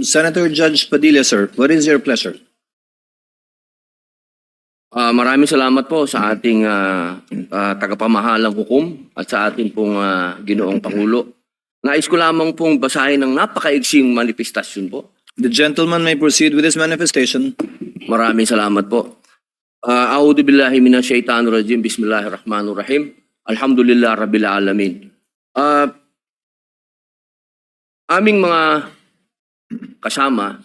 Senator Judge Padilla, sir, what is your pleasure? Maraming salamat po sa ating tagapamahalang hukom at sa ating pong ginoong Pangulo. Nais ko lamang pong basahin ng napakaigsing manifestasyon po. The gentleman may proceed with his manifestation. Maraming salamat po. A'udhu billahi minash shaitanir rajim. Bismillahirrahmanirrahim. Alhamdulillah rabbil alamin. Aming mga kasama,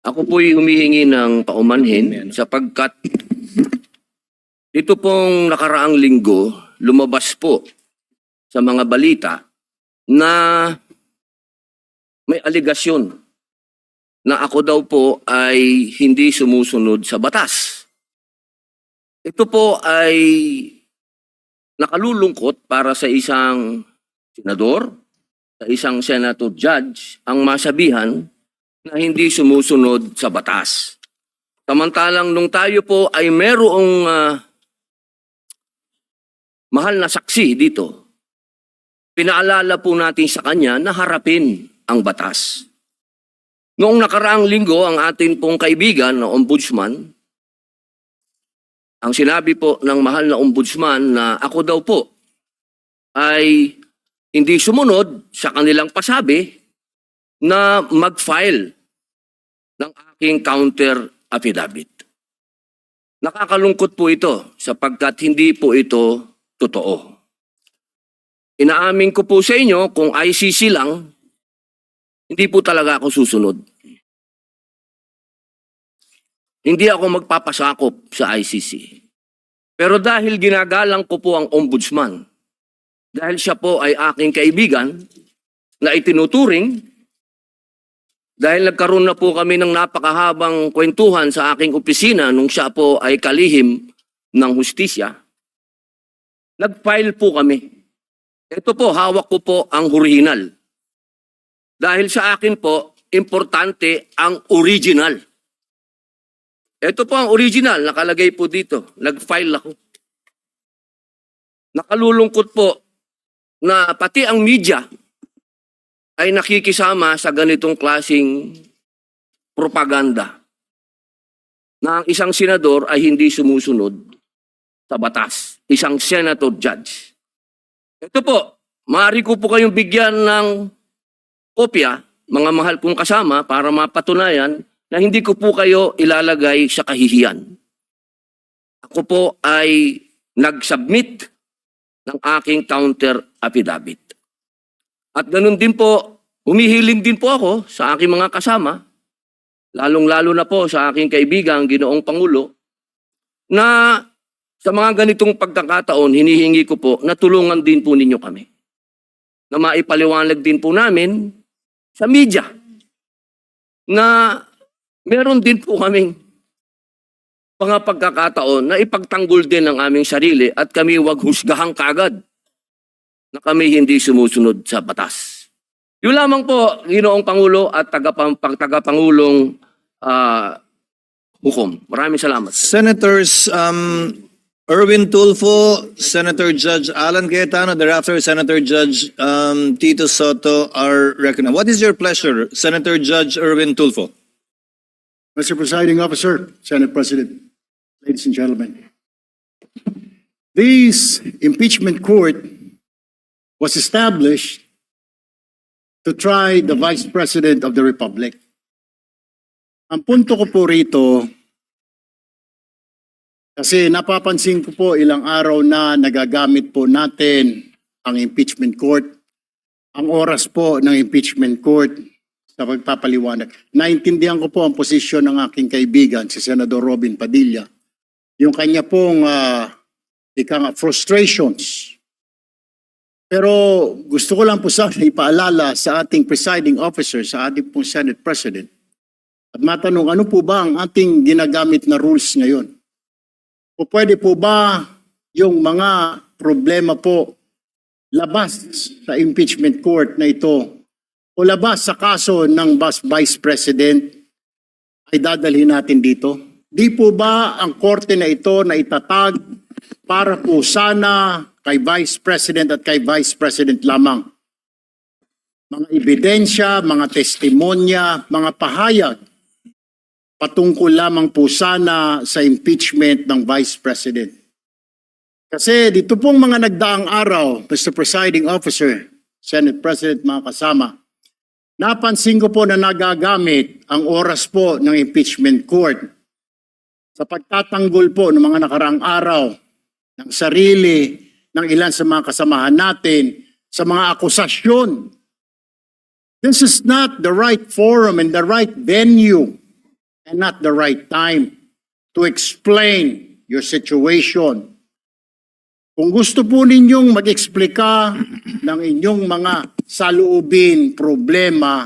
ako po'y humihingi ng paumanhin sapagkat ito pong nakaraang linggo, lumabas po sa mga balita na may aligasyon na ako daw po ay hindi sumusunod sa batas. Ito po ay nakalulungkot para sa isang senador, sa isang senator judge, ang masabihan na hindi sumusunod sa batas. Samantalang nung tayo po ay merong mahal na saksi dito, pinaalala po natin sa kanya na harapin ang batas. Noong nakaraang linggo, ang atin pong kaibigan na ombudsman, ang sinabi po ng mahal na ombudsman na ako daw po ay hindi sumunod sa kanilang pasabi na mag-file ng aking counter affidavit. Nakakalungkot po ito sapagkat hindi po ito totoo. Inaamin ko po sa inyo kung ICC lang, hindi po talaga ako susunod. Hindi ako magpapasakop sa ICC. Pero dahil ginagalang ko po ang ombudsman, dahil siya po ay aking kaibigan na itinuturing, dahil nagkaroon na po kami ng napakahabang kwentuhan sa aking opisina nung siya po ay kalihim ng hustisya, nag-file po kami. Ito po, hawak ko po ang original. Dahil sa akin po, importante ang original. Ito po ang original, nakalagay po dito. Nag-file ako. Nakalulungkot po na pati ang media ay nakikisama sa ganitong klaseng propaganda na ang isang senador ay hindi sumusunod sa batas. Isang senator judge. Ito po, maaari ko po kayong bigyan ng kopya, mga mahal kong kasama, para mapatunayan na hindi ko po kayo ilalagay sa kahihiyan. Ako po ay nag-submit ng aking counter affidavit. At ganun din po, humihiling din po ako sa aking mga kasama, lalong-lalo na po sa aking kaibigan, Ginoong Pangulo, na sa mga ganitong pagkakataon, hinihingi ko po na tulungan din po ninyo kami. Na maipaliwanag din po namin sa media na meron din po kaming mga pagkakataon na ipagtanggol din ang aming sarili at kami wag husgahang kagad na kami hindi sumusunod sa batas. Yun lamang po, Ginoong Pangulo at tagapangulong hukom. Maraming salamat. Senators Erwin Tulfo, Senator Judge Alan Cayetano, thereafter Senator Judge Tito Soto are recognized. What is your pleasure, Senator Judge Erwin Tulfo? Mr. Presiding Officer, Senate President, ladies and gentlemen. This impeachment court was established to try the Vice President of the Republic. Ang punto ko po rito, kasi napapansin ko po ilang araw na nagagamit po natin ang impeachment court, ang oras po ng impeachment court sa pagpapaliwanag. Naintindihan ko po ang posisyon ng aking kaibigan, si Senador Robin Padilla. Yung kanya pong frustrations. Pero gusto ko lang po sana ipaalala sa ating presiding officer, sa ating pong Senate President, at matanong, ano po ba ang ating ginagamit na rules ngayon? O pwede po ba yung mga problema po labas sa impeachment court na ito o labas sa kaso ng Vice President ay dadalhin natin dito? Di po ba ang korte na ito na itatag para po sana kay Vice President at kay Vice President lamang? mga ebidensya, mga testimonya, mga pahayag patungkol lamang po sana sa impeachment ng Vice President. Kasi dito pong mga nagdaang araw, Mr. Presiding Officer, Senate President, mga kasama, napansin ko po na nagagamit ang oras po ng impeachment court sa pagtatanggol po ng mga nakaraang araw ng sarili ng ilan sa mga kasamahan natin sa mga akusasyon. This is not the right forum and the right venue and not the right time to explain your situation. Kung gusto po ninyong mag-eksplika ng inyong mga saloobin, problema,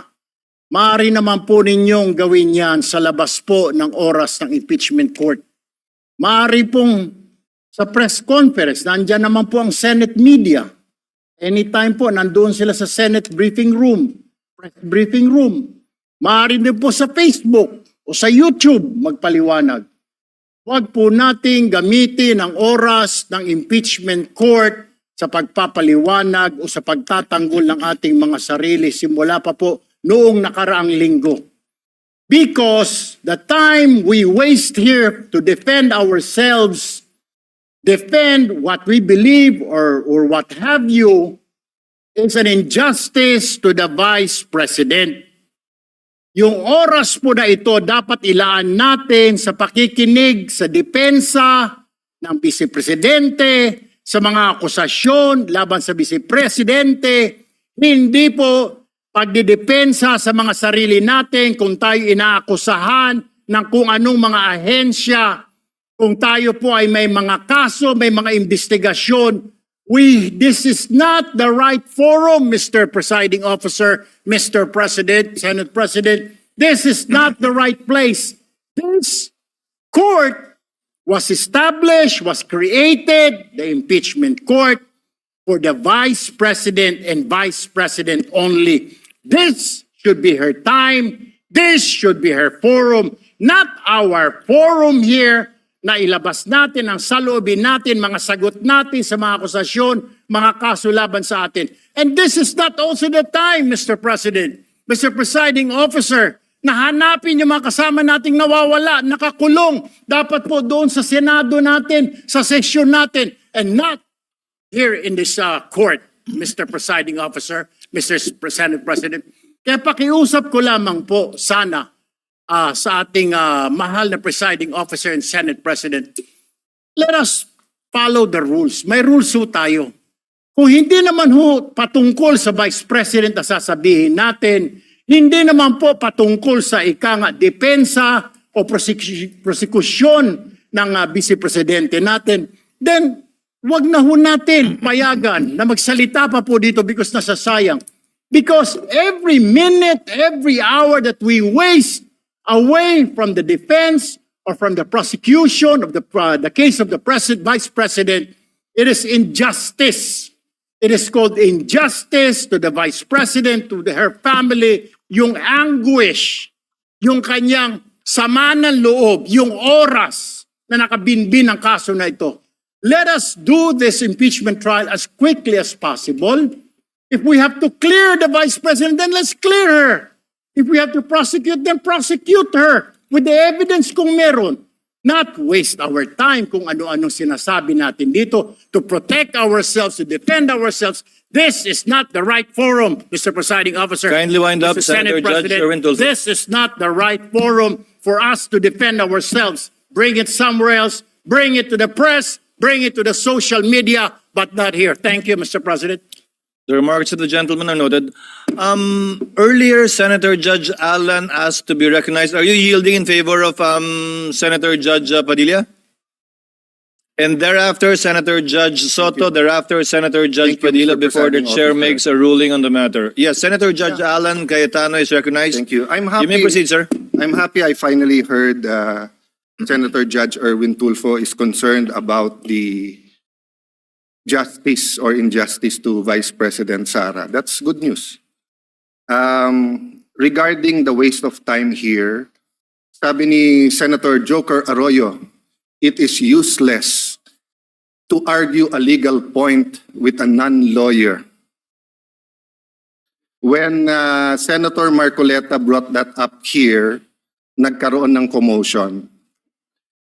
maaari naman po ninyong gawin yan sa labas po ng oras ng impeachment court. Maaari pong sa press conference, nandyan naman po ang Senate media. Anytime po, nandoon sila sa Senate briefing room, press briefing room. Maaari din po sa Facebook o sa YouTube magpaliwanag. Huwag po nating gamitin ang oras ng impeachment court sa pagpapaliwanag o sa pagtatanggol ng ating mga sarili simula pa po noong nakaraang linggo. Because the time we waste here to defend ourselves, defend what we believe or what have you, is an injustice to the Vice President. Yung oras po na ito dapat ilaan natin sa pakikinig sa depensa ng Vice Presidente, sa mga akusasyon laban sa Vice Presidente, hindi po pagdidepensa sa mga sarili natin kung tayo inaakusahan ng kung anong mga ahensya, kung tayo po ay may mga kaso, may mga investigasyon. This is not the right forum, Mr. Presiding Officer, Mr. President, Senate President. This is not the right place. This court was established, was created, the impeachment court, for the Vice President and Vice President only. This should be her time. This should be her forum, not our forum here na ilabas natin ang saloobin natin, mga sagot natin sa mga akusasyon, mga kaso laban sa atin. And this is not also the time, Mr. President, Mr. Presiding Officer, na hanapin yung mga kasama nating nawawala, nakakulong, dapat po doon sa Senado natin, sa sesyon natin, and not here in this court, Mr. Presiding Officer, Mr. Senate President. Kaya pakiusap ko lamang po sana sa ating mahal na Presiding Officer and Senate President, let us follow the rules. May rules ho tayo. Kung hindi naman ho patungkol sa Vice President na sasabihin natin, hindi naman po patungkol sa depensa o prosekusyon ng Vice Presidente natin, then wag na ho natin payagan na magsalita pa po dito because nasasayang. Because every minute, every hour that we waste away from the defense or from the prosecution of the case of the Vice President, it is injustice. It is called injustice to the Vice President, to her family, yung anguish, yung kanyang sama ng loob, yung oras na nakabinbin ang kaso na ito. Let us do this impeachment trial as quickly as possible. If we have to clear the Vice President, then let's clear her. If we have to prosecute, then prosecute her with the evidence kung meron. Not waste our time kung ano-anong sinasabi natin dito to protect ourselves, to defend ourselves. This is not the right forum, Mr. Presiding Officer. Kindly wind up, Mr. Senator Senate Judge President. Erwin Tulfo. This is not the right forum for us to defend ourselves. Bring it somewhere else. Bring it to the press. Bring it to the social media, but not here. Thank you, Mr. President. The remarks of the gentleman are noted. Earlier, Senator Judge Alan asked to be recognized. Are you yielding in favor of Senator Judge Padilla? And thereafter, Senator Judge Soto, thereafter, Senator Judge Thank you, Padilla, Mr. before the Presiding chair Officer. makes a ruling on the matter. Yes, Senator Judge Alan Cayetano is recognized. Thank you. I'm You may happy. proceed, sir. I'm happy I finally heard Senator Judge Erwin Tulfo is concerned about the justice or injustice to Vice President Sara. That's good news. Regarding the waste of time here, sabi ni Senator Joker Arroyo, it is useless to argue a legal point with a non-lawyer. when Senator Marcoleta brought that up here, nagkaroon ng commotion.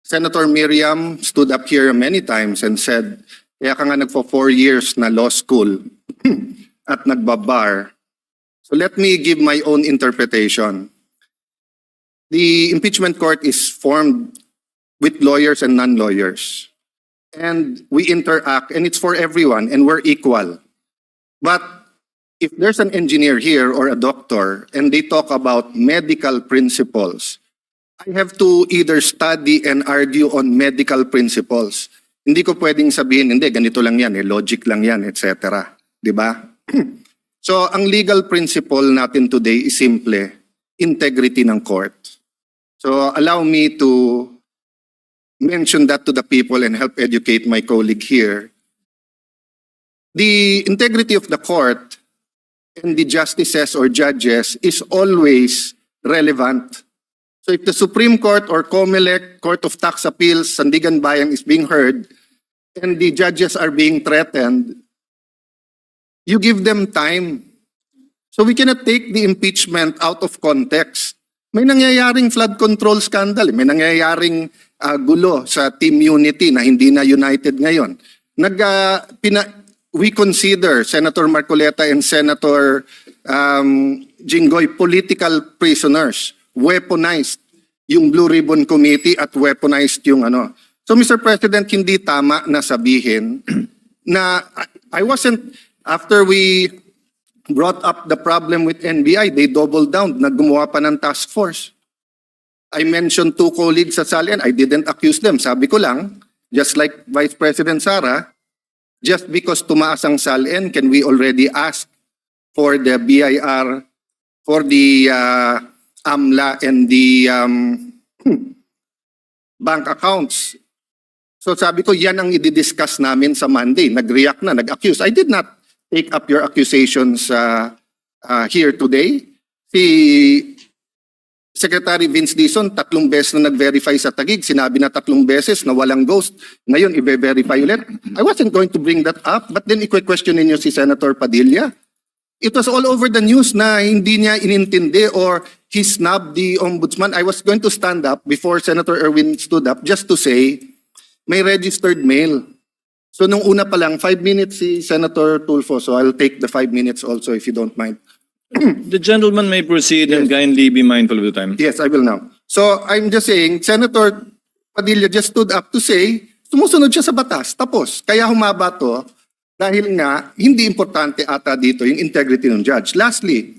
Senator Miriam stood up here many times and said, kaya ka nga nagpo 4 years na law school at nagbabar. So let me give my own interpretation. The impeachment court is formed with lawyers and non-lawyers. And we interact, and it's for everyone, and we're equal. But if there's an engineer here or a doctor, and they talk about medical principles, I have to either study and argue on medical principles. Hindi ko pwedeng sabihin, hindi, ganito lang yan, logic lang yan, etc. Diba? So, ang legal principle natin today is simple, integrity ng court. So, allow me to mention that to the people and help educate my colleague here. The integrity of the court and the justices or judges is always relevant. So if the Supreme Court or COMELEC, Court of Tax Appeals, Sandigan Bayan is being heard and the judges are being threatened, you give them time. So we cannot take the impeachment out of context. May nangyayaring flood control scandal, may nangyayaring gulo sa Team Unity na hindi na united ngayon. We consider Senator Marcoleta and Senator Jinggoy political prisoners, weaponized yung Blue Ribbon Committee at weaponized yung ano. So Mr. President, hindi tama na sabihin na I wasn't, after we brought up the problem with NBI, they doubled down, naggumawa pa ng task force. I mentioned 2 colleagues sa Salian. I didn't accuse them. Sabi ko lang, just like Vice President Sara, just because tumaas ang Salian, can we already ask for the BIR, for the AMLA and the bank accounts? So sabi ko, yan ang i-discuss namin sa Monday. Nag-react na, nag-accuse. I did not take up your accusations here today. Si Secretary Vince Dizon, 3 beses na nag-verify sa Taguig. Sinabi na 3 beses na walang ghost. Ngayon, i-verify ulit. I wasn't going to bring that up, but then i-question ninyo si Senator Padilla. It was all over the news na hindi niya inintindi or he snubbed the ombudsman. I was going to stand up before Senator Erwin stood up just to say, may registered mail. So nung una pa lang, 5 minutes si Senator Tulfo. So I'll take the 5 minutes also if you don't mind. The gentleman may proceed and kindly be mindful of the time. Yes, I will now. So I'm just saying, Senator Padilla just stood up to say, sumusunod siya sa batas. Tapos, kaya humaba to dahil nga hindi importante ata dito yung integrity ng judge. Lastly,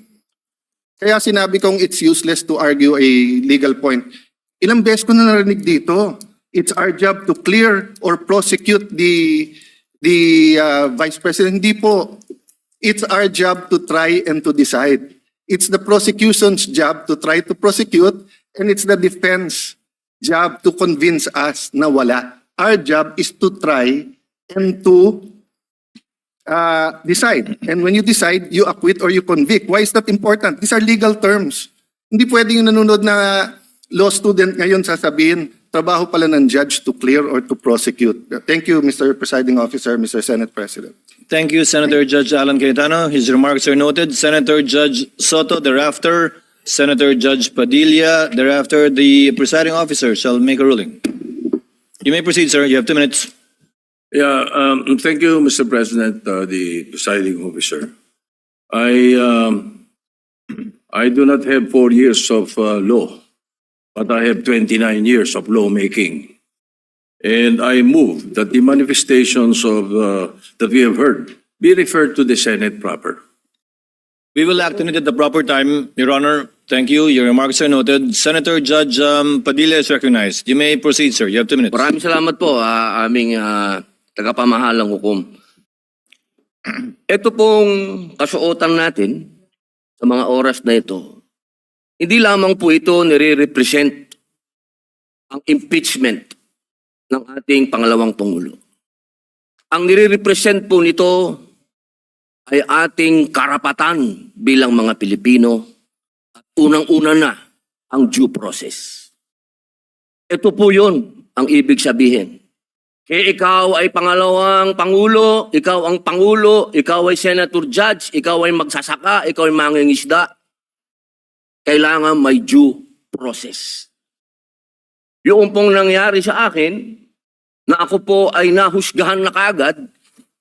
kaya sinabi kong it's useless to argue a legal point. Ilang beses ko na narinig dito. It's our job to clear or prosecute the Vice President. Hindi po. It's our job to try and to decide. It's the prosecution's job to try to prosecute, and it's the defense job to convince us na wala. Our job is to try and to decide. And when you decide, you acquit or you convict. Why is that important? These are legal terms. Hindi pwedeng yung nanonood na law student ngayon sasabihin, trabaho pala ng judge to clear or to prosecute. Thank you, Mr. Presiding Officer, Mr. Senate President. Thank you, Senator Judge Alan Cayetano. His remarks are noted. Senator Judge Soto, thereafter, Senator Judge Padilla, thereafter, the presiding officer shall make a ruling. You may proceed, sir. You have 2 minutes. Yeah, thank you, Mr. President, the presiding officer. I do not have 4 years of law, but I have 29 years of lawmaking. And I move that the manifestations of that we have heard be referred to the Senate proper. We will act on it at the proper time, Your Honor. Thank you. Your remarks are noted. Senator Judge Padilla is recognized. You may proceed, sir. You have 2 minutes. Maraming salamat po, aming tagapamahalang hukom. Ito pong kasuotan natin sa mga oras na ito, hindi lamang po ito nire-represent ang impeachment ng ating pangalawang Pangulo. Ang nire-represent po nito ay ating karapatan bilang mga Pilipino at unang-una na ang due process. Ito po yun ang ibig sabihin. ikaw ay pangalawang pangulo, ikaw ang pangulo, ikaw ay senator judge, ikaw ay magsasaka, ikaw ay mangingisda. Kailangan may due process. Yung pong nangyari sa akin, na ako po ay nahusgahan na kagad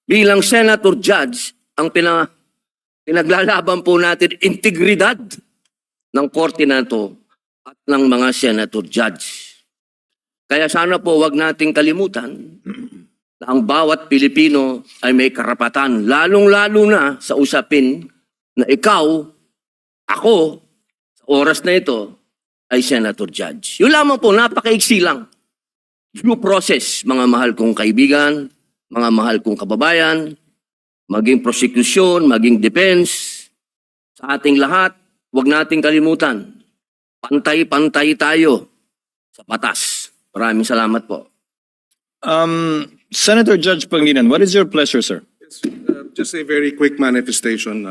bilang senator judge, ang pinaglalaban po natin integridad ng korte na to at ng mga senator judge. Kaya sana po wag nating kalimutan na ang bawat Pilipino ay may karapatan, lalong-lalo na sa usapin na ikaw, ako, sa oras na ito, ay senator judge. Yun lamang po, napakaiksi lang. Due process, mga mahal kong kaibigan, mga mahal kong kababayan, maging prosecution, maging defense, sa ating lahat, wag nating kalimutan, pantay-pantay tayo sa batas. Maraming salamat po. Senator Judge Pangilinan, what is your pleasure, sir? Just a very quick manifestation,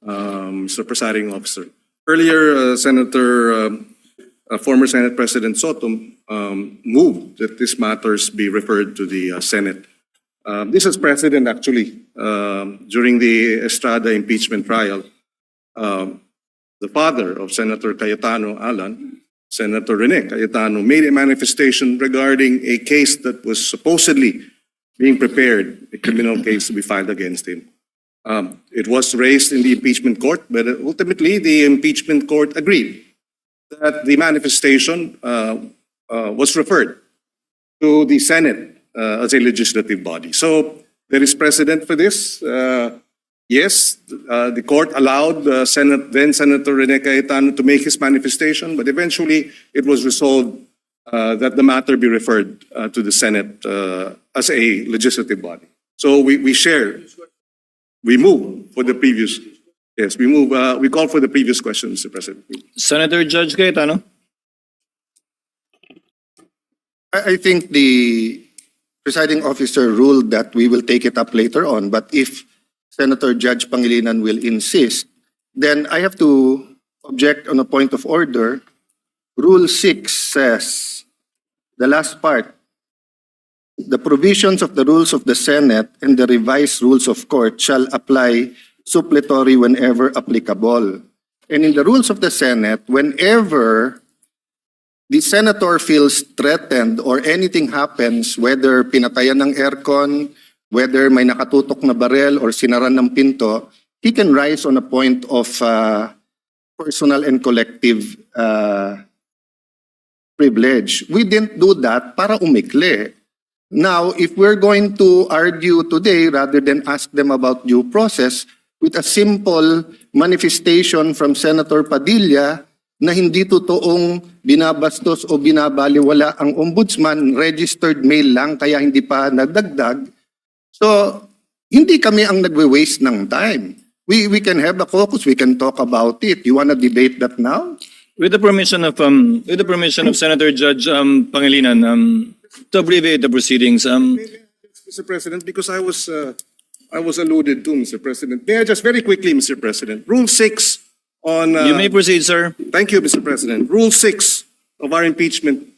Mr. Presiding Officer. Earlier, former Senate President Soto moved that these matters be referred to the Senate. This is precedent actually. During the Estrada impeachment trial, the father of Senator Cayetano Alan, Senator Rene Cayetano, made a manifestation regarding a case that was supposedly being prepared, a criminal case to be filed against him. It was raised in the impeachment court, but ultimately the impeachment court agreed that the manifestation was referred to the Senate as a legislative body. So there is precedent for this. Yes, the court allowed then Senator Rene Cayetano to make his manifestation, but eventually it was resolved that the matter be referred to the Senate as a legislative body. So we move for the previous, yes, we call for the previous question, Mr. President. Senator Judge Cayetano? I think the presiding officer ruled that we will take it up later on, but if Senator Judge Pangilinan will insist, then I have to object on a point of order. Rule 6 says, the last part, the provisions of the rules of the Senate and the revised rules of court shall apply suppletory whenever applicable. And in the rules of the Senate, whenever the senator feels threatened or anything happens, whether pinatayan ng aircon, whether may nakatutok na barel or sinaran ng pinto, he can rise on a point of personal and collective privilege. We didn't do that para umikli. Now, if we're going to argue today rather than ask them about due process, with a simple manifestation from Senator Padilla na hindi totoong binabastos o binabaliwala ang ombudsman, registered mail lang kaya hindi pa nadagdag. So, hindi kami ang nagwe-waste ng time. We can have a caucus, we can talk about it. You want to debate that now? With the permission of Senator Judge Pangilinan, to abbreviate the proceedings, Mr. President, because I was alluded to, Mr. President. May I just very quickly, Mr. President, Rule 6 on... you may proceed, sir. Thank you, Mr. President. Rule 6 of our impeachment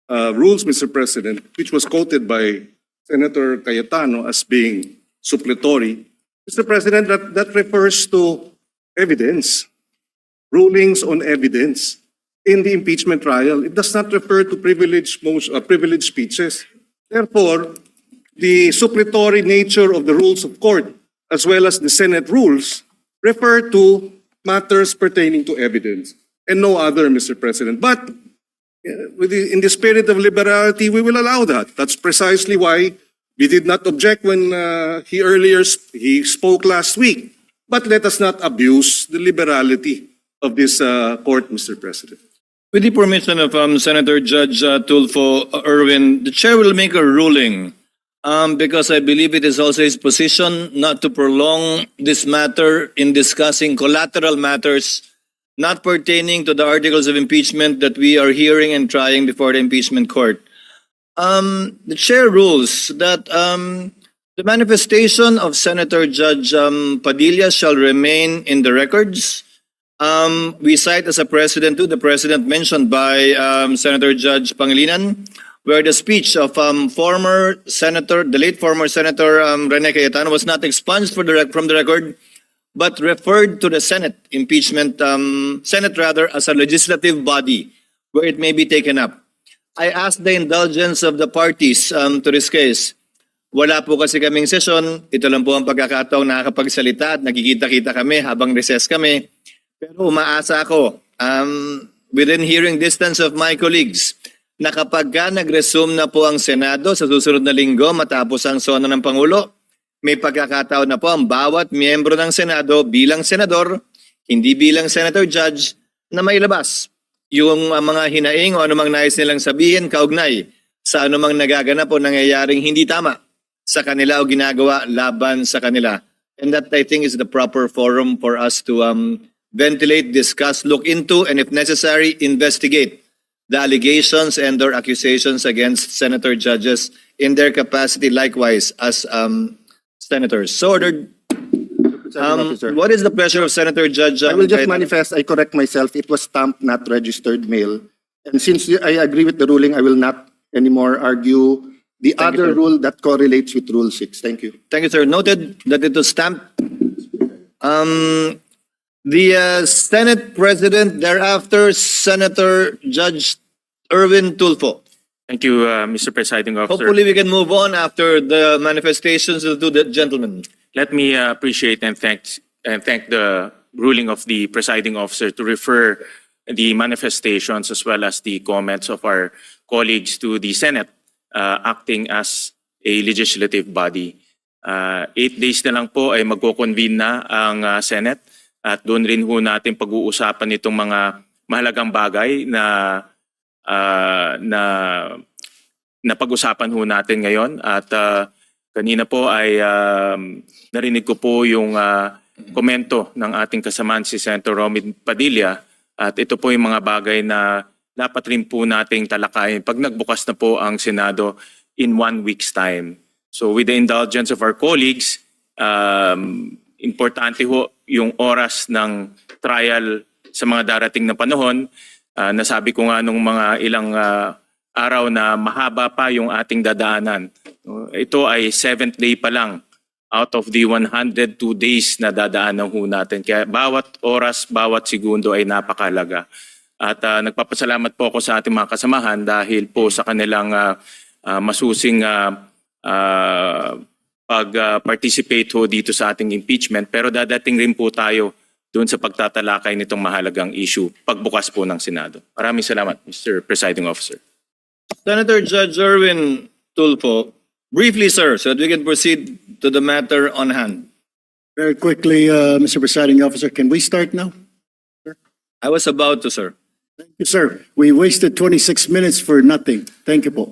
rules, Mr. President, which was quoted by Senator Cayetano as being suppletory. Mr. President, that refers to evidence, rulings on evidence in the impeachment trial. It does not refer to privileged speeches. Therefore, the suppletory nature of the rules of court, as well as the Senate rules, refer to matters pertaining to evidence and no other, Mr. President. But in the spirit of liberality, we will allow that. That's precisely why we did not object when he spoke last week. But let us not abuse the liberality of this court, Mr. President. With the permission of Senator Judge Tulfo Erwin, the chair will make a ruling because I believe it is also his position not to prolong this matter in discussing collateral matters not pertaining to the articles of impeachment that we are hearing and trying before the impeachment court. The chair rules that the manifestation of Senator Judge Padilla shall remain in the records. We cite as a precedent to the precedent mentioned by Senator Judge Pangilinan where the speech of former Senator, the late former Senator Rene Cayetano was not expunged from the record, but referred to the Senate impeachment, Senate rather, as a legislative body where it may be taken up. I asked the indulgence of the parties to this case. Wala po kasi kaming sesyon. Ito lang po ang pagkakataong nakakapagsalita at nagkikita-kita kami habang recess kami. Pero umaasa ako, within hearing distance of my colleagues, na kapag ka nag-resume na po ang Senado sa susunod na linggo matapos ang sona ng Pangulo, may pagkakataon na po ang bawat miyembro ng Senado bilang senador, hindi bilang senator judge, na mailabas yung mga hinaing o anumang nais nilang sabihin kaugnay sa anumang nagaganap o nangyayaring hindi tama sa kanila o ginagawa laban sa kanila. And that I think is the proper forum for us to ventilate, discuss, look into, and if necessary, investigate the allegations and or accusations against senator judges in their capacity likewise as senators. So ordered. Officer. What is the pleasure of Senator Judge? I will just Cayetano? manifest, I correct myself, it was stamped, not registered mail. And since I agree with the ruling, I will not anymore argue the Thank you, other sir. rule that correlates with Rule 6. Thank you. Thank you, sir. Noted that it was stamped. The Senate President, thereafter, Senator Judge Erwin Tulfo. Thank you, Mr. Presiding Officer. Hopefully, we can move on after the manifestations of the gentlemen. Let me appreciate and thank the ruling of the Presiding Officer to refer the manifestations as well as the comments of our colleagues to the Senate acting as a legislative body. 8 days na lang po ay magko-convene na ang Senate at doon rin ho natin pag-uusapan itong mga mahalagang bagay na pag-usapan ho natin ngayon at kanina po ay narinig ko po yung komento ng ating kasamaan si Senator Romy Padilla at ito po yung mga bagay na dapat rin po nating talakayin pag nagbukas na po ang Senado in 1 week's time. So with the indulgence of our colleagues, importante ho yung oras ng trial sa mga darating na panahon. Nasabi ko nga nung mga ilang araw na mahaba pa yung ating dadaanan. Ito ay 7th day pa lang out of the 102 days na dadaanan ho natin. Kaya bawat oras, bawat segundo ay napakalaga. At nagpapasalamat po ako sa ating mga kasamahan dahil po sa kanilang masusing pag-participate ho dito sa ating impeachment. Pero dadating rin po tayo doon sa pagtatalakay nitong mahalagang issue pagbukas po ng Senado. Maraming salamat, Mr. Presiding Officer. Senator Judge Erwin Tulfo, briefly, sir, so that we can proceed to the matter on hand. Very quickly, Mr. Presiding Officer, can we start now? I was about to, sir. Thank you, sir. We wasted 26 minutes for nothing. Thank you po.